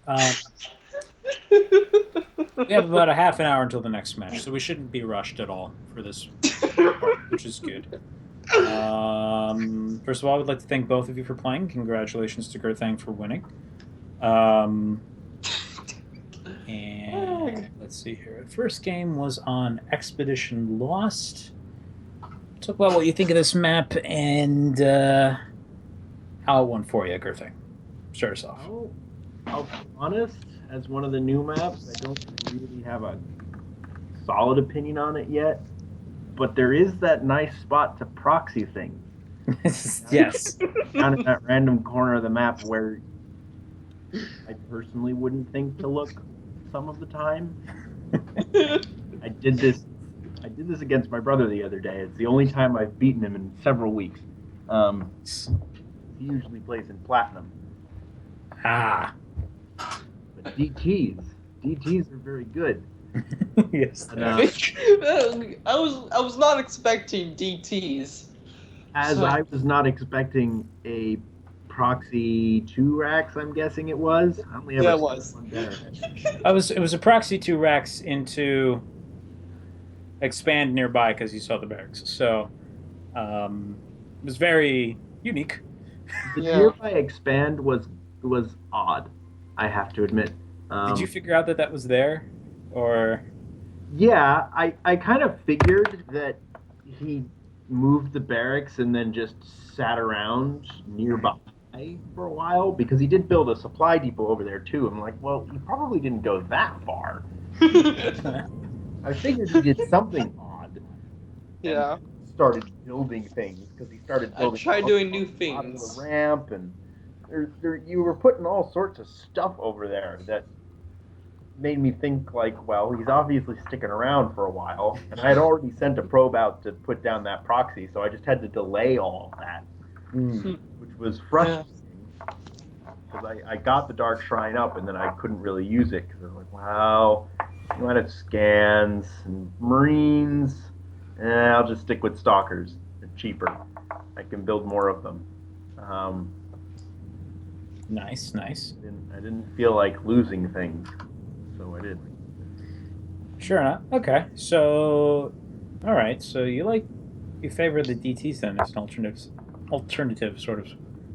Um, we have about a half an hour until the next match, so we shouldn't be rushed at all for this part, which is good. First of all, I would like to thank both of you for playing. Congratulations to Gurthang for winning. And let's see here. The first game was on Expedition Lost. Talk about what you think of this map and how it went for you, Gurthang. Start us off. I'll be honest, as one of the new maps, I don't really have a solid opinion on it yet. But there is that nice spot to proxy things. Yes. Down in that random corner of the map where I personally wouldn't think to look some of the time. I did this against my brother the other day. It's the only time I've beaten him in several weeks. He usually plays in platinum. Ah. But DTs are very good. Yes. And, I was not expecting DTs. I was not expecting a proxy 2 racks, I'm guessing it was. I only have Yeah, it was. one there. It was a proxy 2 racks into expand nearby because you saw the barracks. So it was very unique. The nearby expand was odd, I have to admit. Did you figure out that was there? Or yeah, I kind of figured that he moved the barracks and then just sat around nearby for a while because he did build a supply depot over there too. I'm like, well, he probably didn't go that far. I figured he did something odd. Yeah. Started building things because he started building. I tried doing new The things. ramp and you were putting all sorts of stuff over there that made me think like, well, he's obviously sticking around for a while, and I had already sent a probe out to put down that proxy, so I just had to delay all of that, which was frustrating. Because I got the Dark Shrine up, and then I couldn't really use it because I was like, well, you might have scans and Marines. I'll just stick with Stalkers. They're cheaper. I can build more of them. Nice. I didn't feel like losing things. So I did. Sure enough. Okay. So, all right. So you favor the DTs then as an alternative sort of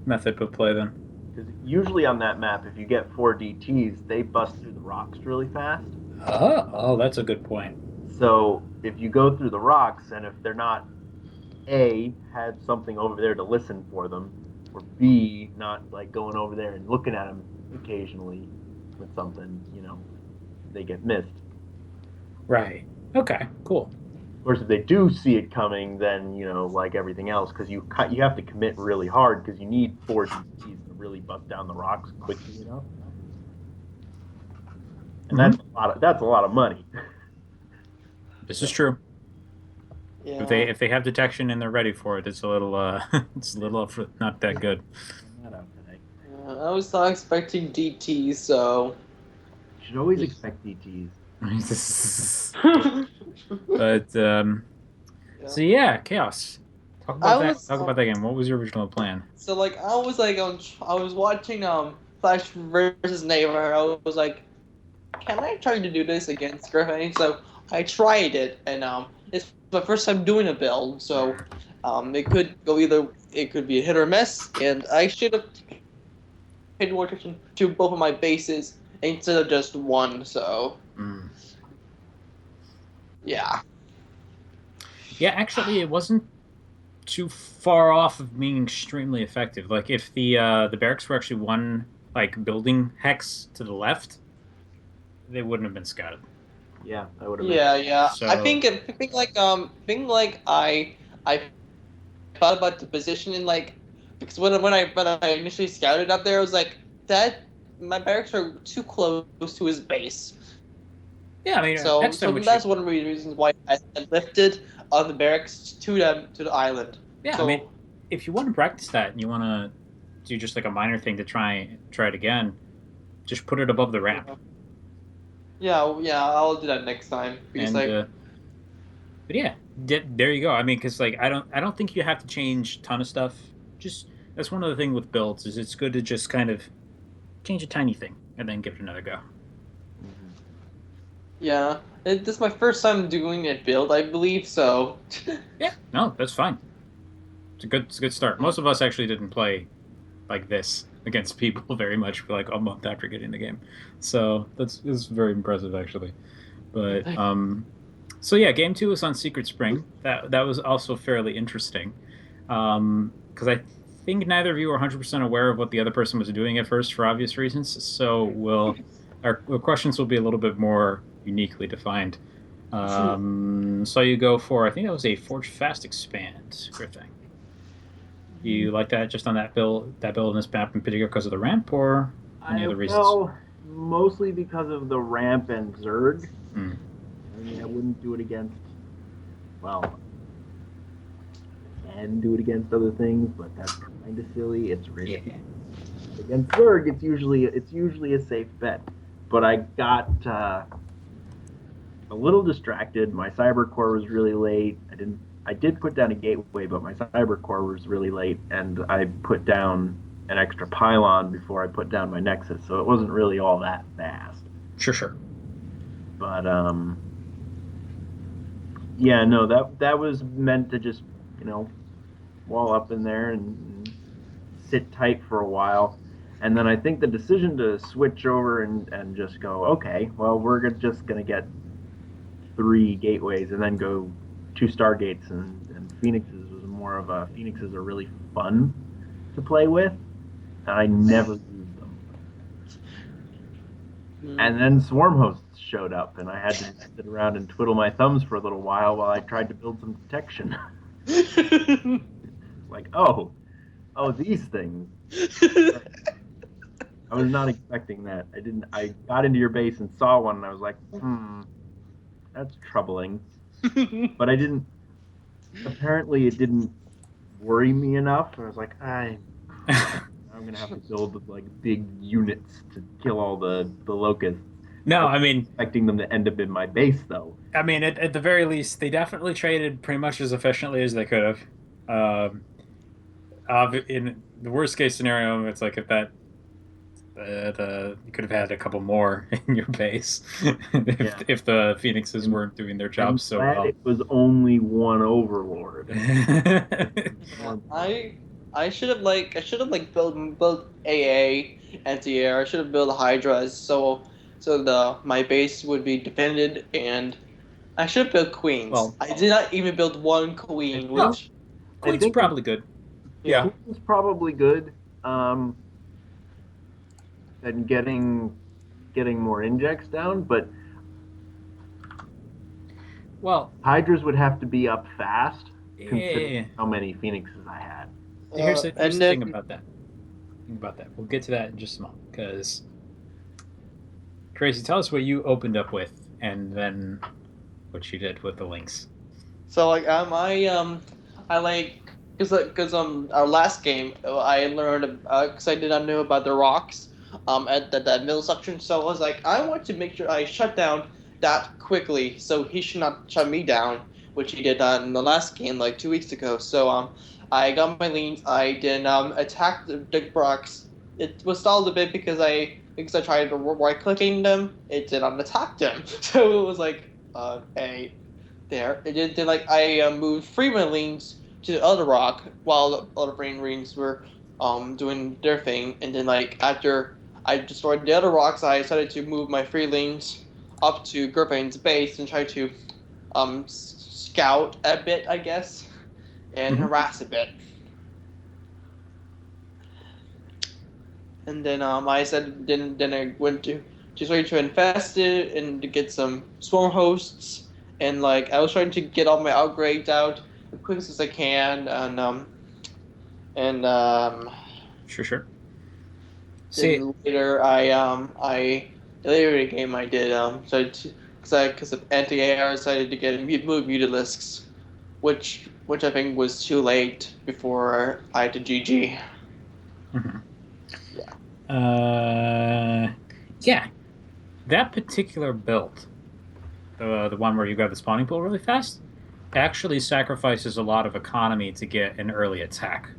method of play then. Because usually on that map, if you get 4 DTs, they bust through the rocks really fast. Oh, that's a good point. So if you go through the rocks, and if they're not had something over there to listen for them, or B, not like going over there and looking at them occasionally with something, they get missed. Right. Okay. Cool. Of course, if they do see it coming, then like everything else, because you have to commit really hard because you need 4 DTs to really bust down the rocks quickly, And that's a lot of money. This is true. Yeah. If they have detection and they're ready for it, it's a little not that good. I was not expecting DTs, so. You should always expect DTs. But so yeah, Chaos. Talk about that game. What was your original plan? So I was watching Flash versus Neighbor. I was like, can I try to do this against Griffin? So I tried it, and it's my first time doing a build, so it could go it could be a hit or miss, and I should have paid more attention to both of my bases instead of just one. So yeah. Yeah, actually, it wasn't too far off of being extremely effective. Like if the barracks were actually one building hex to the left, they wouldn't have been scouted. Yeah, I would have. Yeah. So, I think I thought about the position in because when I initially scouted up there, I was like that my barracks are too close to his base. Yeah, I mean, so that's one of the reasons why I lifted on the barracks to the island. Yeah, so, I mean, if you want to practice that and you want to do just a minor thing to try it again, just put it above the ramp. Yeah, I'll do that next time. Because, but yeah, there you go. I mean, because I don't think you have to change a ton of stuff. Just that's one of the things with builds is it's good to just kind of change a tiny thing. and then give it another go. Yeah, this is my first time doing a build, I believe. So, Yeah, no, that's fine. It's a good start. Most of us actually didn't play like this against people very much for like a month after getting the game, so that's very impressive actually. But so yeah, game two was on Secret Spring. That was also fairly interesting, because I think neither of you were 100% aware of what the other person was doing at first for obvious reasons. So our questions will be a little bit more uniquely defined. So you go for, I think that was a Forge Fast expand, Gurthang. You like that just on that build in this map in particular because of the ramp, or any other reasons? Well, mostly because of the ramp and Zerg. Hmm. I mean, I wouldn't do it against. Well, I can do it against other things, but that's kind of silly. It's risky. Yeah. Against Zerg, it's usually a safe bet. But I got a little distracted. My cyber core was really late. I did put down a gateway, but my cyber core was really late, and I put down an extra pylon before I put down my nexus, so it wasn't really all that fast. Sure. But yeah, no, that was meant to just wall up in there and sit tight for a while. And then I think the decision to switch over and just go, okay, well, we're just going to get 3 gateways and then go 2 stargates and Phoenixes was more of a Phoenixes are really fun to play with, and I never used them. And then Swarm Hosts showed up, and I had to sit around and twiddle my thumbs for a little while I tried to build some detection. Like, oh, these things. I was not expecting that. I got into your base and saw one, and I was like, that's troubling. But I didn't. Apparently, it didn't worry me enough. I was like, I'm gonna have to build like big units to kill all the locusts. No, I mean, Expecting them to end up in my base, though. at the very least, they definitely traded pretty much as efficiently as they could have. In the worst case scenario, it's like if you could have had a couple more in your base if the Phoenixes weren't doing their I'm job so glad well. it was only one overlord. I should have built AA anti-air. I should have built Hydras so my base would be defended, and I should have built queens. Well, I did not even build one queen, No. which Queen's probably good. Yeah. Queen's probably good. And getting more injects down, but Well, Hydras would have to be up fast, yeah. considering how many Phoenixes I had. Here's the and thing then about that. We'll get to that in just a moment. Because Crazy, tell us what you opened up with, and then what you did with the links. so like I like because our last game I learned because I did not know about the rocks at that middle section, so I was like, I want to make sure I shut down that quickly so he should not shut me down, which he did in the last game like 2 weeks ago. So I got my leans. I did attack the rocks. It was stalled a bit because I tried to right clicking them. It did not attack them. So it was like hey there. It did like I moved Freeman leans to the other rock while the other Freeman leans were doing their thing, and then like after I destroyed the other rocks, I decided to move my freelings up to Gurthang's base and try to scout a bit, I guess, and harass a bit. And then I said then I went to just ready to invest it and to get some swarm hosts, and like I was trying to get all my upgrades out as quick as I can, and Sure. See, then later I later in the game I did so because of anti-AR I decided to get move mutilisks, which I think was too late before I had to GG. mhm. Yeah. Yeah, that particular build, the one where you grab the spawning pool really fast, actually sacrifices a lot of economy to get an early attack.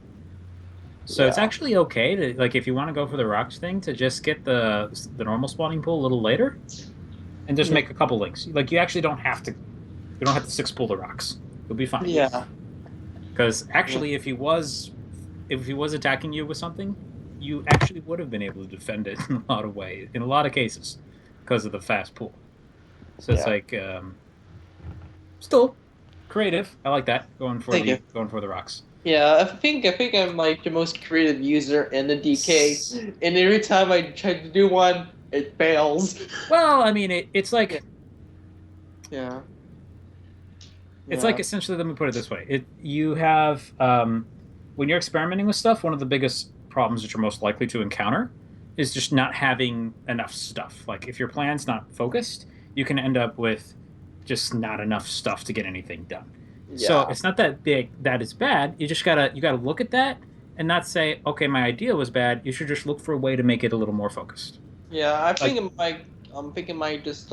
So it's Yeah. actually okay to like if you want to go for the rocks thing to just get the normal spawning pool a little later and just Yeah. make a couple links. Like you actually don't have to you don't have to six pull the rocks. You'll be fine. Yeah. Because Yeah. actually if he was attacking you with something, you actually would have been able to defend it in a lot of ways, in a lot of cases, because of the fast pull. So it's Yeah. like still creative. I like that Thank you. going for the rocks. Yeah, I think I'm like the most creative user in the DK, and every time I try to do one, it fails. Well, I mean it's Yeah. like Yeah. it's like Yeah. essentially let me put it this way. It you have when you're experimenting with stuff, one of the biggest problems that you're most likely to encounter is just not having enough stuff. Like if your plan's not focused, you can end up with just not enough stuff to get anything done. So Yeah. it's not that big that it's bad. You gotta look at that and not say, okay, my idea was bad. You should just look for a way to make it a little more focused. Yeah. I think Like it might. I'm thinking might just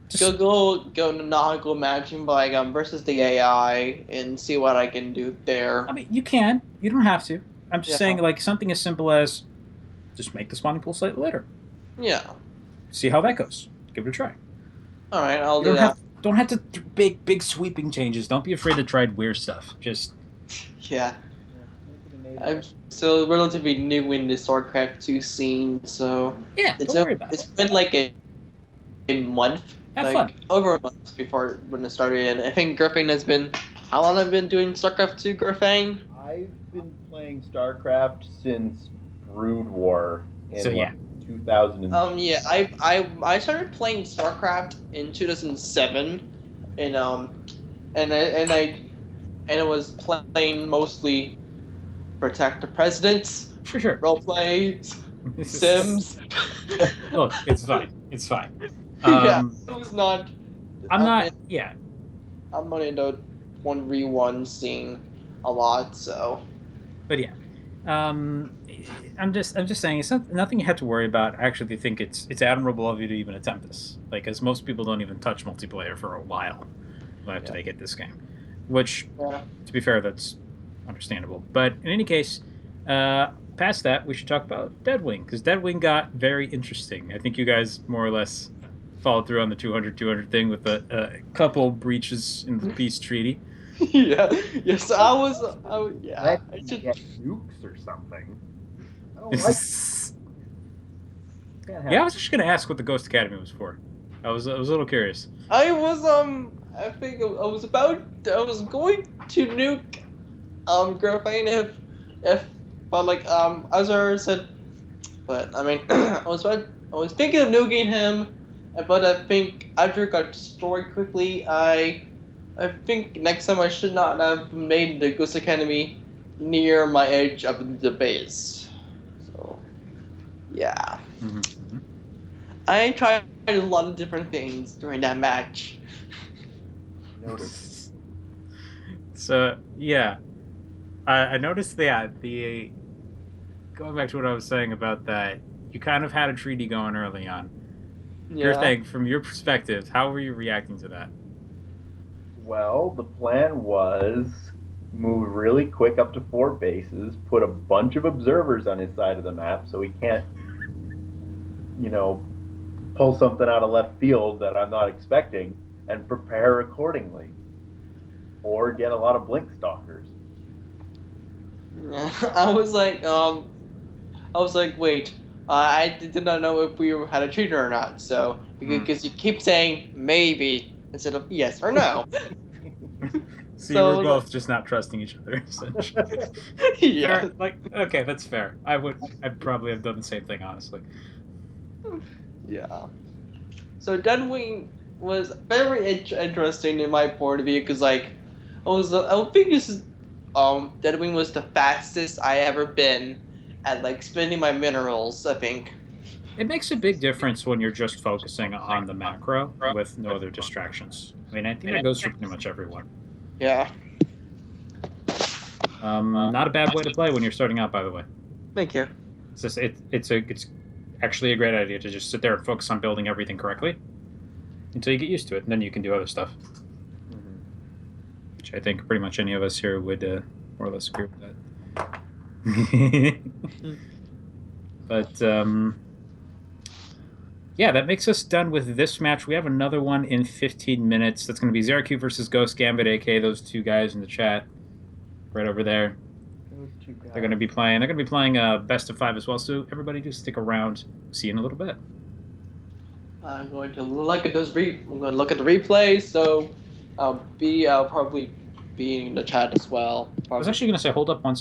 just go nautical matching like versus the AI and see what I can do I there. mean you can. You don't have to. I'm just saying Yeah. like something as simple as just make the spawning pool slightly later. Yeah. See how that goes. Give it a try. All right, I'll You do that. don't have to big sweeping changes. Don't be afraid to try weird stuff. Just Yeah. Yeah, make it a native. I'm still relatively new in the StarCraft 2 scene, so yeah, don't worry about it's it. been like a month, Have fun. like over a month before when it started. And I think Gurthang has been how long I've been doing StarCraft 2, Gurthang? I've been playing StarCraft since Brood War So in yeah, like 2000. Yeah, I started playing StarCraft in 2007, and and I was playing mostly Protect the Presidents, sure. roleplay, Sims. Look, it's fine. It's fine. Yeah, Um, it was not. I'm I'm not. in, Yeah, I'm not in the 1v1 scene a lot, so but yeah. Um, I'm just saying it's nothing you have to worry about. I actually think it's admirable of you to even attempt this. Like, as most people don't even touch multiplayer for a while after Yeah. they get this game. Which, yeah. to be fair, that's understandable. But in any case, past that, we should talk about Deadwing because Deadwing got very interesting. I think you guys more or less followed through on the 200-200 thing with a couple breaches in the peace treaty. Yeah, yes, yeah, Let I me should. get nukes or something. I don't like. Yeah, Can't I have. was just gonna ask what the Ghost Academy was for. I was a little curious. I think I was going to nuke, Gurthane if, but like, as I said, but I mean, I was thinking of nuking him, but I think after it got destroyed quickly, I think next time I should not have made the Ghost Academy near my edge of the base. So, yeah. Mm-hmm. I tried a lot of different things during that match. Notice. So yeah, I noticed that the going back to what I was saying about that, you kind of had a treaty going early on. Your Yeah. thing, from your perspective, how were you reacting to that? Well, the plan was move really quick up to 4 bases, put a bunch of observers on his side of the map so he can't, you know, pull something out of left field that I'm not expecting, and prepare accordingly. Or get a lot of blink stalkers. Yeah. I was like, wait. I did not know if we had a treaty or not. So because you keep saying maybe instead of yes or no. So you were So both just not trusting each other, essentially. yeah. Fair, like okay, that's fair. I'd probably have done the same thing, honestly. Yeah. So Deadwing was very interesting in my point of view because like I think this is Deadwing was the fastest I ever been at like spending my minerals. I think. It makes a big difference when you're just focusing on the macro with no other distractions. I mean, I think that goes for pretty much everyone. Yeah. Not a bad way to play when you're starting out, by the way. Thank you. It's actually a great idea to just sit there and focus on building everything correctly until you get used to it, and then you can do other stuff. Mm-hmm. Which I think pretty much any of us here would more or less agree with that. But yeah, that makes us done with this match. We have another one in 15 minutes. That's going to be Zeraku versus Ghost Gambit, aka those two guys in the chat right over there. Those two guys. They're going to be playing. They're going to be playing best of 5 as well. So everybody, just stick around. See you in a little bit. I'm going to look at I'm going to look at the replay. So I'll probably be in the chat as well. I was actually going to say, hold up one